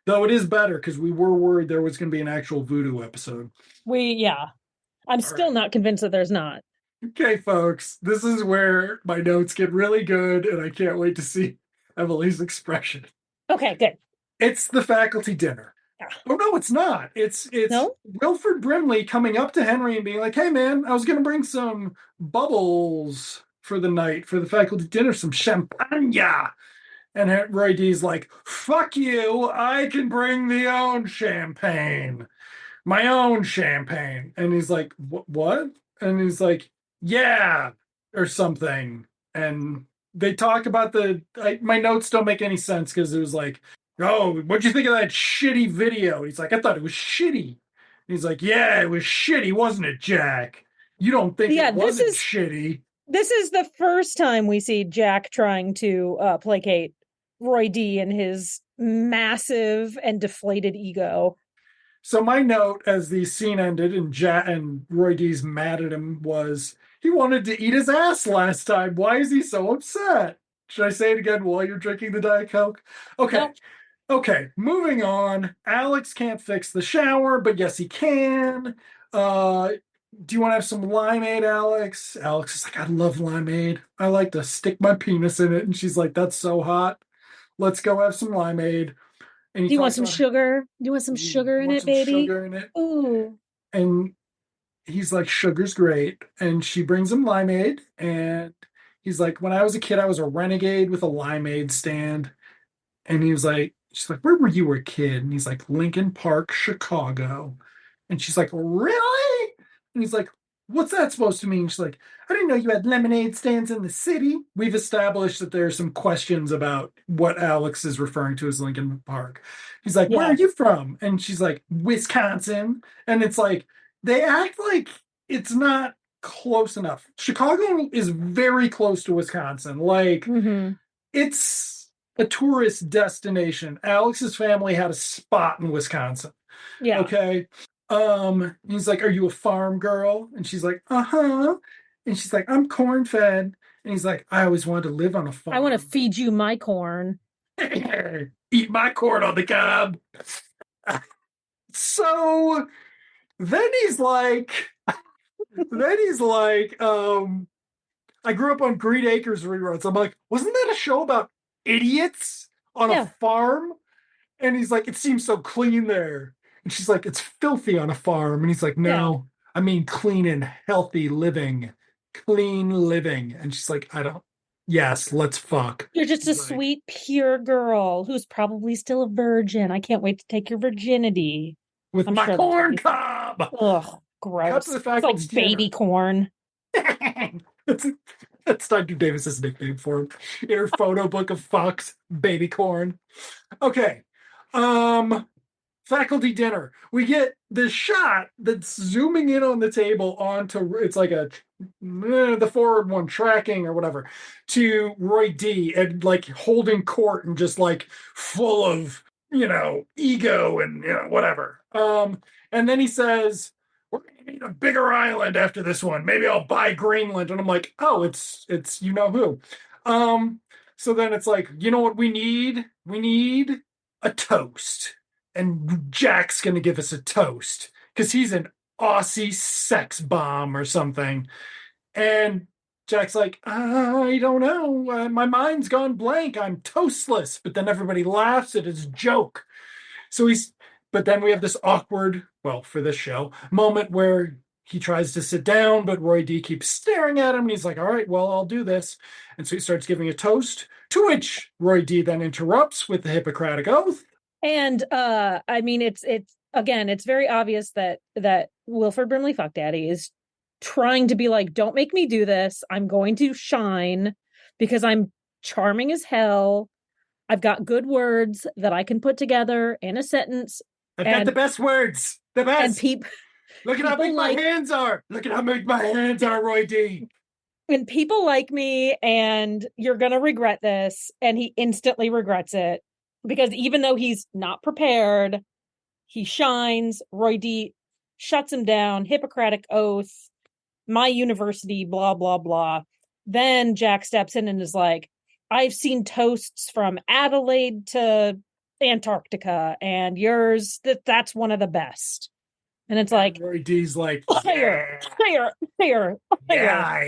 Though it is better because we were worried there was going to be an actual voodoo episode. Yeah. I'm still not convinced that there's not. Okay, folks, this is where my notes get really good, and I can't wait to see Emily's expression. Okay, good. It's the faculty dinner. Yeah. Oh no, it's not. It's No? Wilford Brimley coming up to Henry and being like, "Hey man, I was gonna bring some bubbles for the night for the faculty dinner, some champagne." And Roy D's like, "Fuck you! I can bring the own champagne, my own champagne." And he's like, "What?" And he's like, "Yeah," or something. And they talk about my notes don't make any sense because it was like, oh, what'd you think of that shitty video? He's like, I thought it was shitty. And he's like, yeah, it was shitty, wasn't it, Jack? You don't think Yeah, it wasn't shitty? This is the first time we see Jack trying to placate Roy D and his massive and deflated ego. So my note as the scene ended and Roy D's mad at him was he wanted to eat his ass last time. Why is he so upset? Should I say it again while you're drinking the Diet Coke? Okay. Nope. Okay, moving on. Alex can't fix the shower, but yes, he can. Do you want to have some limeade, Alex? Alex is like, I love limeade. I like to stick my penis in it. And she's like, that's so hot. Let's go have some limeade. And he Do you want talks some about sugar? Do you want some sugar in want it, some baby? sugar in it. Ooh. And he's like, sugar's great. And she brings him limeade. And he's like, when I was a kid, I was a renegade with a limeade stand. And he was like, she's like, where were you a kid? And he's like, Lincoln Park, Chicago. And she's like, really? And he's like, what's that supposed to mean? She's like, I didn't know you had lemonade stands in the city. We've established that there's some questions about what Alex is referring to as Lincoln Park. He's like, where Yeah. are you from? And she's like, Wisconsin. And it's like, they act like it's not close enough. Chicago is very close to Wisconsin. Like, it's a tourist destination. Alex's family had a spot in Wisconsin. Yeah. Okay. He's like, are you a farm girl? And she's like, uh-huh. And she's like, I'm corn fed. And he's like, I always wanted to live on a farm. I want to feed you my corn. Eat my corn on the cob. So then he's like, I grew up on Green Acres reruns. I'm like, wasn't that a show about idiots on a Yeah, farm? And he's like, it seems so clean there. And she's like, it's filthy on a farm. And he's like, yeah. no, I mean clean and healthy living. Clean living. And she's like, I don't, yes, let's fuck. You're just a He's like, sweet, pure girl who's probably still a virgin. I can't wait to take your virginity. with I'm my sure that's what corn he said. cob. Ugh, Cut to gross. the It's faculty like baby dinner. corn. that's, that's Dr. Davis's nickname for him. In her photo book of fucks, baby corn. Okay. Um, faculty dinner. We get this shot that's zooming in on the table onto it's like a the forward one tracking or whatever to Roy D and like holding court and just like full of ego and whatever. And then he says, "We're gonna need a bigger island after this one. Maybe I'll buy Greenland." And I'm like, "Oh, it's you know who." Um, so then it's like, you know what we need? We need a toast and Jack's gonna give us a toast because he's an Aussie sex bomb or something. And Jack's like, I don't know. My mind's gone blank. I'm toastless. But then everybody laughs at his joke. So but then we have this awkward, well, for this show, moment where he tries to sit down, but Roy D keeps staring at him. And he's like, all right, well, I'll do this. And so he starts giving a toast, to which Roy D then interrupts with the Hippocratic Oath. And I mean it's again, it's very obvious that Wilford Brimley Fuck Daddy is trying to be like, don't make me do this. I'm going to shine because I'm charming as hell. I've got good words that I can put together in a sentence, I've got the and best words. The and best. people Look at how people big my like hands are. Look at how big my hands are, Roy D. and people like me, and you're gonna regret this. And he instantly regrets it because even though he's not prepared, he shines. Roy D shuts him down. Hippocratic oath. My university, blah blah blah. Then Jack steps in and is like, I've seen toasts from Adelaide to Antarctica, and yours that's one of the best. And it's And like, Roy D's like, higher, yeah, higher, higher, yeah, higher. I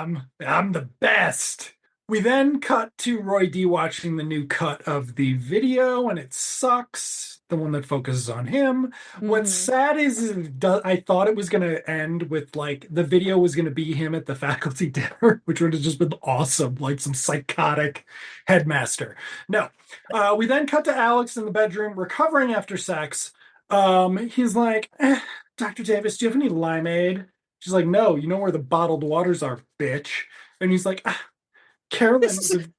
am. I'm the best. We then cut to Roy D watching the new cut of the video, and it sucks. The one that focuses on him. What's Mm-hmm. sad is I thought it was going to end with like the video was going to be him at the faculty dinner, which would have just been awesome, like some psychotic headmaster. No. We then cut to Alex in the bedroom recovering after sex. He's like, Dr. Davis, do you have any limeade? She's like, no, you know where the bottled waters are, bitch. And he's like, This Carolyn is would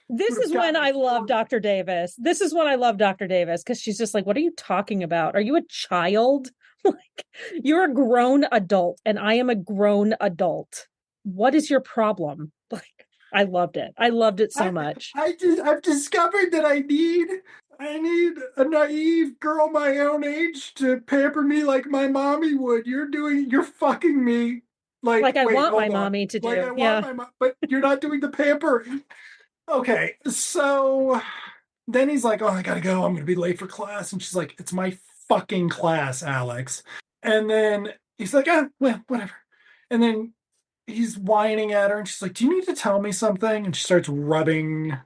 this have is when gotten I it love for me. Dr. Davis. This is when I love Dr. Davis because she's just like, what are you talking about? Are you a child? Like, you're a grown adult and I am a grown adult. What is your problem? Like, I loved it. I loved it so I, much. I've discovered that I need a naive girl my own age to pamper me like my mommy would. You're fucking me. Like, Like I wait, want my hold on. mommy to Like do. I want Yeah. my mom, but you're not doing the pamper. Okay, so then he's like, "Oh, I gotta go. I'm gonna be late for class." And she's like, "It's my fucking class, Alex." And then he's like, "Ah, well, whatever." And then he's whining at her, and she's like, "Do you need to tell me something?" And she starts rubbing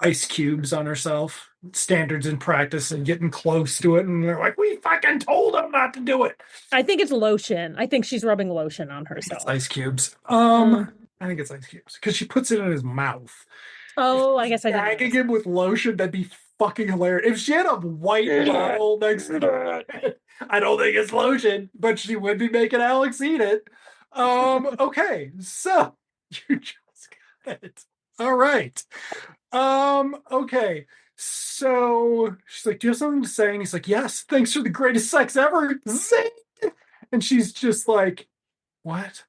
ice cubes on herself, standards in practice, and getting close to it. And they're like, "We fucking told him not to do it." I think it's lotion. I think she's rubbing lotion on I think it's herself. ice cubes. Uh, I think it's ice cubes because she puts it in his mouth. If oh, I she's guess I didn't gagging notice him with lotion, that'd be fucking hilarious. If she had a white that. bottle next to it, I don't think it's lotion, but she would be making Alex eat it. Okay, so you just got it. All right. Okay. So she's like, "Do you have something to say?" And he's like, "Yes, thanks for the greatest sex ever." Zing! And she's just like, "What?"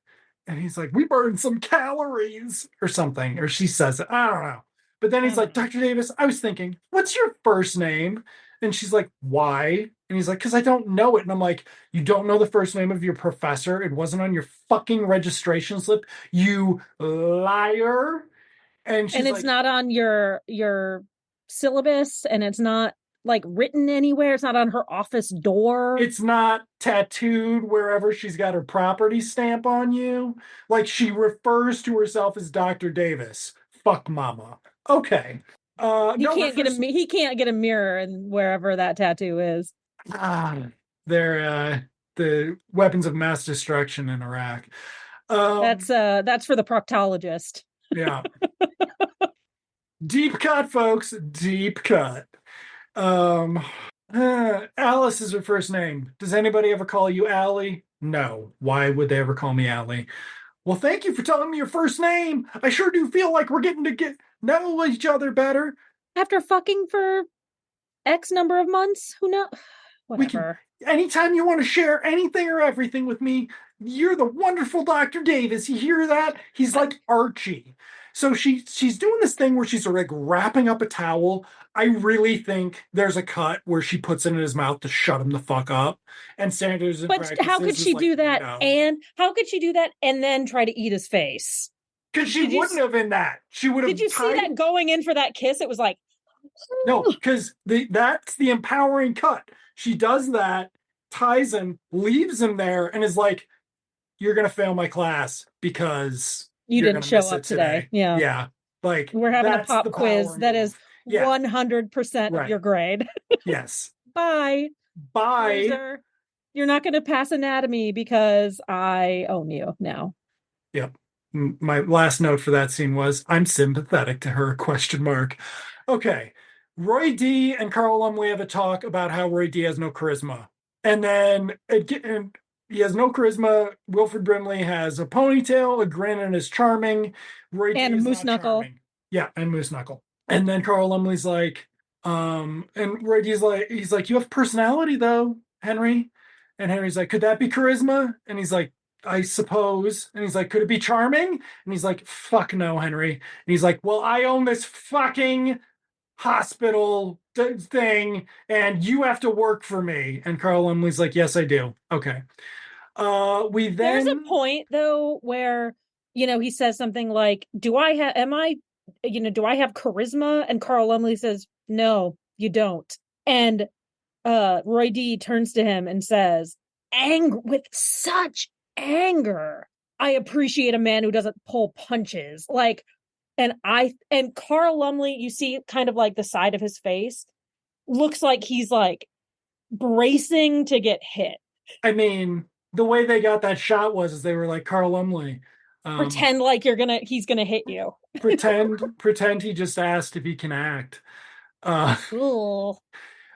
And he's like, "We burned some calories or something." Or she says it. I don't know. But then I he's don't like, know. "Dr. Davis, I was thinking, what's your first name?" And she's like, "Why?" And he's like, "Because I don't know it." And I'm like, "You don't know the first name of your professor? It wasn't on your fucking registration slip, you liar." And And she's it's like, not on your syllabus, and it's not like written anywhere. It's not on her office door. It's not tattooed wherever she's got her property stamp on you. Like she refers to herself as Dr. Davis. Fuck mama. Okay. No, her first He can't get a mirror and wherever that tattoo is. ah, they're the weapons of mass destruction in Iraq. That's for the proctologist. Yeah. Deep cut, folks. Deep cut. Um Alice is her first name. Does anybody ever call you Allie? No. Why would they ever call me Allie? Well, thank you for telling me your first name. I sure do feel like we're getting to get know each other better. After fucking for X number of months, who knows? We can, Whatever. anytime you want to share anything or everything with me, you're the wonderful Dr. Davis. You hear that? He's like Archie. So she's doing this thing where she's like wrapping up a towel. I really think there's a cut where she puts it in his mouth to shut him the fuck up. And standards and But practices how could is she like, do that? no. And how could she do that and then try to eat his face? Because she Did you wouldn't have in that. She would have did you see that going in for that kiss? It was like, no, because that's the empowering cut. She does that, ties him, leaves him there, and is like, "You're gonna fail my class because you you're didn't gonna show miss up it today. today." Yeah. Yeah, like We're having a that's pop the quiz power that move. is Yeah, 100% of right. your grade. Yes. Bye, Bye. loser. You're not going to pass anatomy because I own you now. Yep. My last note for that scene was, "I'm sympathetic to her?" Question mark. Okay. Roy D and Carl Lumley have a talk about how Roy D has no charisma. And then and he has no charisma. Wilford Brimley has a ponytail, a grin, and is charming. Roy D And is Moose not Knuckle. charming. Yeah, and Moose Knuckle. And then Carl Lumley's like, and Roy D's like, he's like, "You have personality though, Henry." And Henry's like, "Could that be charisma?" And he's like, "I suppose." And he's like, "Could it be charming?" And he's like, "Fuck no, Henry." And he's like, "Well, I own this fucking hospital thing and you have to work for me." And Carl Lumley's like, "Yes, I do." Okay. We There's a then point though where he says something like, do I have charisma? And Carl Lumley says, "No, you don't." And Roy D turns to him and says, with such anger, "I appreciate a man who doesn't pull punches." Like, and Carl Lumley, you see kind of like the side of his face, looks like he's like bracing to get hit. I mean, the way they got that shot was is they were like, "Carl Lumley, Pretend like he's gonna hit you. pretend he just asked if he can act." Uh Ugh.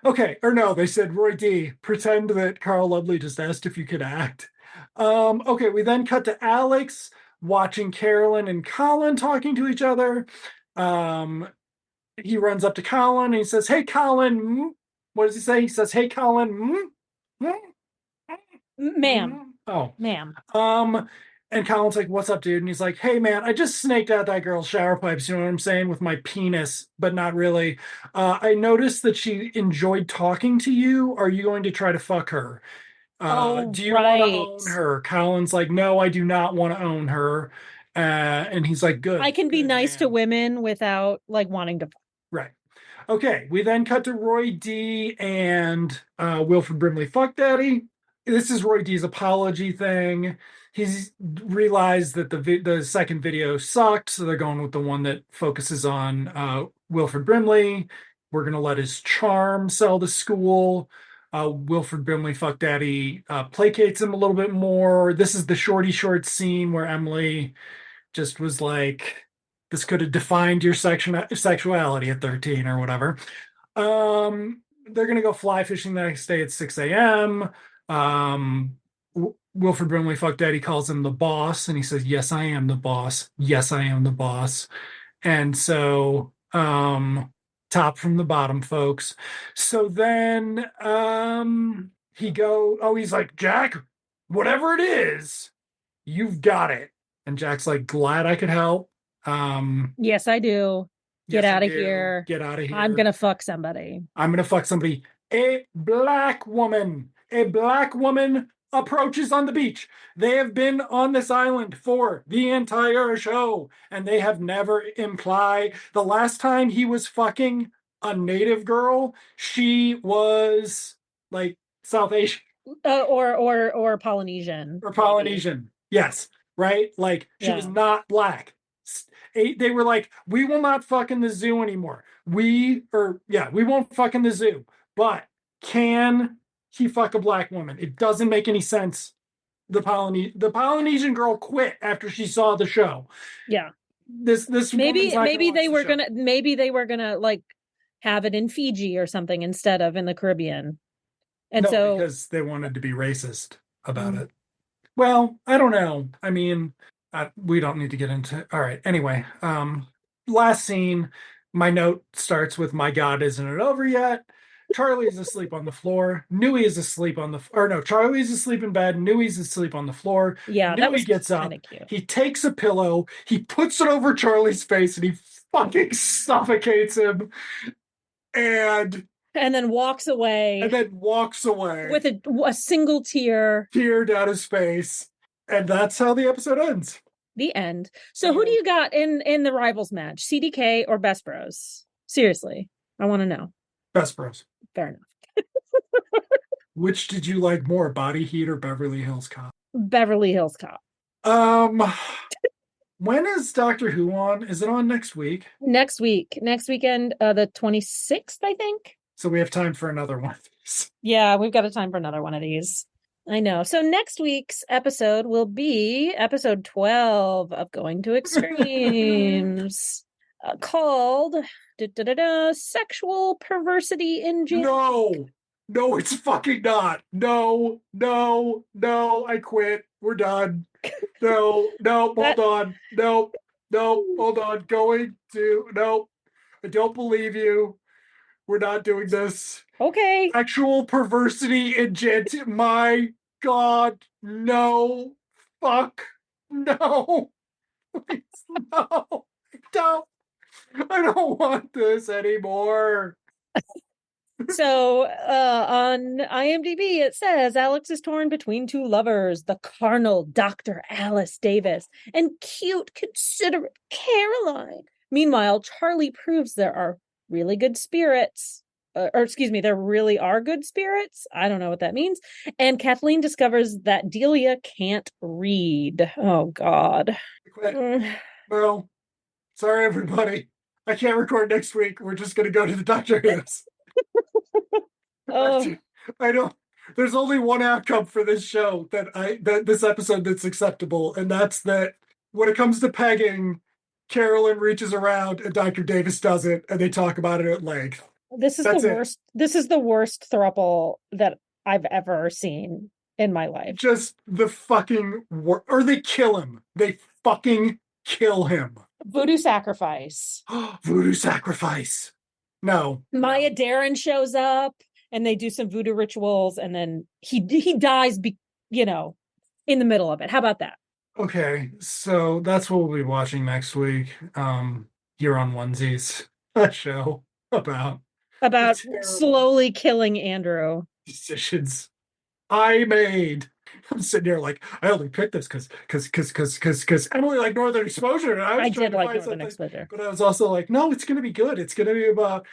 Okay, or no, they said, "Roy D, pretend that Carl Ludley just asked if you could act." Okay, we then cut to Alex watching Carolyn and Colin talking to each other. Um, he runs up to Colin and he says, "Hey, Colin." What does he say? He says, "Hey, Colin." Ma'am. Oh. Ma'am. And Colin's like, "What's up, dude?" And he's like, "Hey, man, I just snaked out that girl's shower pipes, you know what I'm saying, with my penis, but not really. I noticed that she enjoyed talking to you. Are you going to try to fuck her? Oh, Do you want to right. own her?" Colin's like, "No, I do not want to own her." And he's like, I "Good, can be good, nice to man." women without like wanting to. Right. Okay, we then cut to Roy D and Wilford Brimley fuck daddy. This is Roy D's apology thing. He's realized that the second video sucked, so they're going with the one that focuses on Wilford Brimley. We're gonna let his charm sell the school. Wilford Brimley fuck daddy placates him a little bit more. This is the shorty short scene where Emily just was like, "This could have defined your sexuality at 13 or whatever." They're gonna go fly fishing the next day at 6 a.m. Wilford Brimley fuck daddy calls him the boss, and he says, "Yes, I am the boss. Yes, I am the boss." And so, top from the bottom, folks. So then, he's like, "Jack, whatever it is, you've got it." And Jack's like, "Glad I could help." Yes, I do. Get Yes, I out of do. here. Get out of I'm here. gonna fuck somebody. I'm gonna fuck somebody. A black woman. A black woman approaches on the beach. They have been on this island for the entire show, and they have never implied the last time he was fucking a native girl. She was like South Asian or Polynesian, or maybe. Polynesian. Yes, right? Like she was Yeah. not black. They were like, we will not fuck in the zoo anymore. We won't fuck in the zoo. But can he fuck a black woman? It doesn't make any sense. The Polynesian girl quit after she saw the show. Yeah. This woman's not Maybe watch they the were show. gonna like have it in Fiji or something instead of in the Caribbean. And No, so because they wanted to be racist about it. Well, I don't know. I mean, we don't need to get into. All right. Anyway, last scene. My note starts with, "My God, isn't it over yet?" Charlie is asleep on the floor. Nui is asleep on the, or no, Charlie's asleep in bed. Nui's asleep on the floor. yeah, that Nui was gets kind up. of cute. He takes a pillow. He puts it over Charlie's face, and he fucking suffocates him. And then walks away And then walks away with a single tear. tear down his face, and that's how the episode ends. The end. So who do you got in the rivals match? CDK or Best Bros? Seriously, I want to know. Best Bros. Fair enough. Which did you like more, Body Heat or Beverly Hills Cop? Beverly Hills Cop. When is Doctor Who on? Is it on next week? Next weekend, the 26th, I think. So we have time for another one of these. Yeah, we've got a time for another one of these. I know. So next week's episode will be episode 12 of Going to Extremes, called Sexual Perversity in Jantique. No, it's fucking not. No, I quit. We're done. No, hold on. No, hold on. No, I don't believe you. We're not doing this. Okay. Sexual perversity in Jantique. My God, no. Fuck. No. Please, no. I don't want this anymore. So on IMDb, it says Alex is torn between two lovers, the carnal Dr. Alice Davis and cute, considerate Caroline. Meanwhile, Charlie proves there are really good spirits. There really are good spirits. I don't know what that means. And Kathleen discovers that Delia can't read. Oh, God. Well, sorry, everybody. I can't record next week. We're just going to go to the Doctor Who's. Oh. I don't. There's only one outcome for this show that this episode that's acceptable, and that's that when it comes to pegging, Carolyn reaches around and Dr. Davis doesn't, and they talk about it at length. This is the worst. This is the worst throuple that I've ever seen in my life. Just the fucking or they kill him. They fucking kill him. Voodoo sacrifice. Voodoo sacrifice. No. Maya Deren shows up and they do some voodoo rituals and then he dies in the middle of it. How about that? Okay, so that's what we'll be watching next week. Here on Onesies, a show about slowly killing Andrew. Decisions I made. I'm sitting here like, I only picked this because Emily liked Northern Exposure. And I did like Northern Exposure. But I was also like, no, it's going to be good. It's going to be about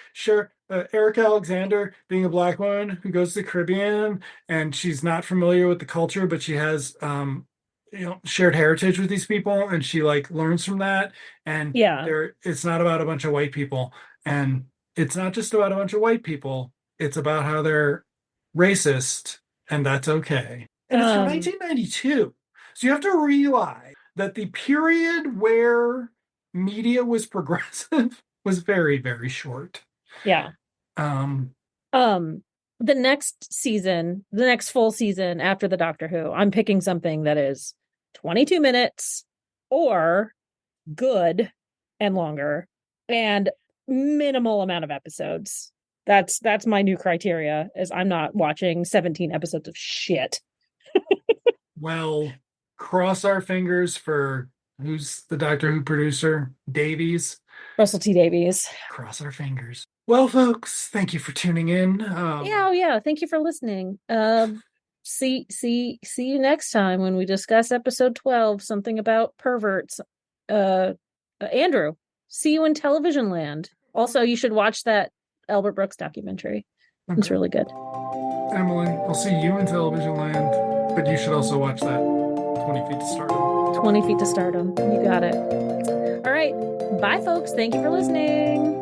Erica Alexander being a black woman who goes to the Caribbean, and she's not familiar with the culture, but she has shared heritage with these people, and she like learns from that. And it's not about a bunch of white people, and it's not just about a bunch of white people. It's about how they're racist, and that's okay. And it's from 1992. So you have to realize that the period where media was progressive was very, very short. Yeah. The next full season after the Doctor Who, I'm picking something that is 22 minutes or good and longer and minimal amount of episodes. That's my new criteria, is I'm not watching 17 episodes of shit. Well, cross our fingers for who's the Doctor Who producer? Davies. Russell T Davies. Cross our fingers. Well, folks, thank you for tuning in. Yeah. Thank you for listening. See you next time when we discuss episode 12, something about perverts. Andrew, see you in Television Land. Also, you should watch that Albert Brooks documentary. It's Okay. really good. Emily, I'll see you in Television Land, but you should also watch that 20 Feet to Stardom. 20 Feet to Stardom. You got it. All right. Bye, folks. Thank you for listening.